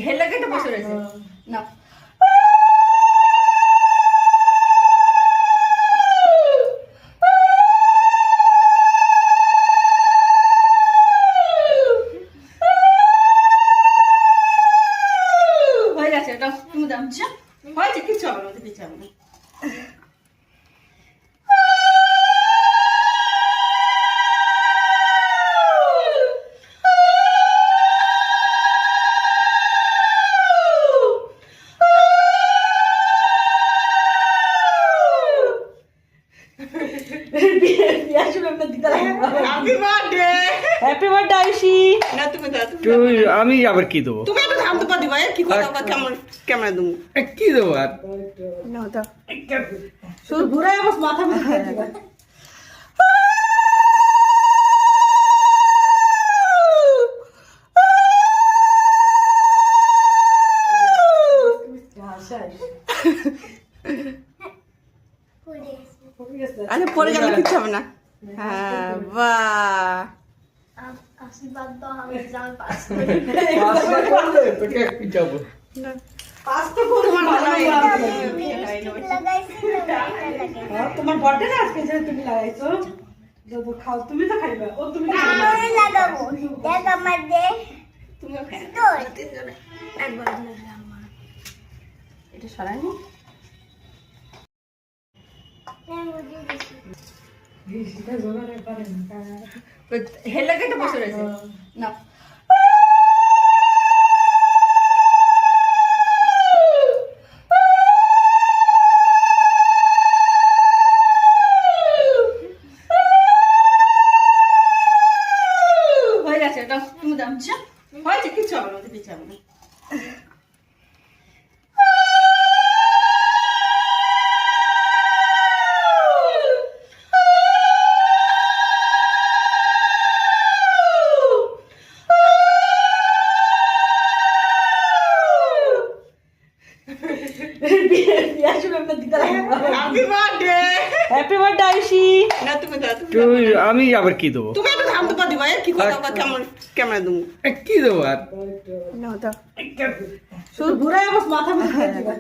হেলে কেটে বসে রয়েছে না। হয়ে গেছে, এটা তুমি দাম হয়েছে, কিছু হবে না, কিছু হবে না। আমি আবার কি দেবো? তুমি একটু থামতে পারবি ভাই, কি কথা কেমন ক্যামেরা দেবো? কি দেবো আর? নাও দাও, শুধু ঘুরাই বস মাথা মুখে দিবা। আরে পরে গেলে কিচ্ছু হবে না। হ্যাঁ, বাহ, আশীর্বাদ দাও, আমি জান পাস যাবো তোমার বর্থডে না আজকে, যে তুমি লাগাইছো, যত খাও তুমি তো খাইবা, ও তুমি লাগাবো। দেখ আমার দে, তুমিও খাই তো তিনজনে একবার এটা সরাইনি। হেলে কেটে বসে রয়েছে না। হয়ে গেছে, এটা তুমি দাম হয়েছে, কিছু হবে না, কিছু হবে না। আমি আবার কি দেবো? তুমি একটু থামতে পারবি ভাই, কি কথা কেমন ক্যামেরা দেবো? কি দেবো আর? নাও দাও, শুধু ঘুরাই বস মাথা মুখে দিবা।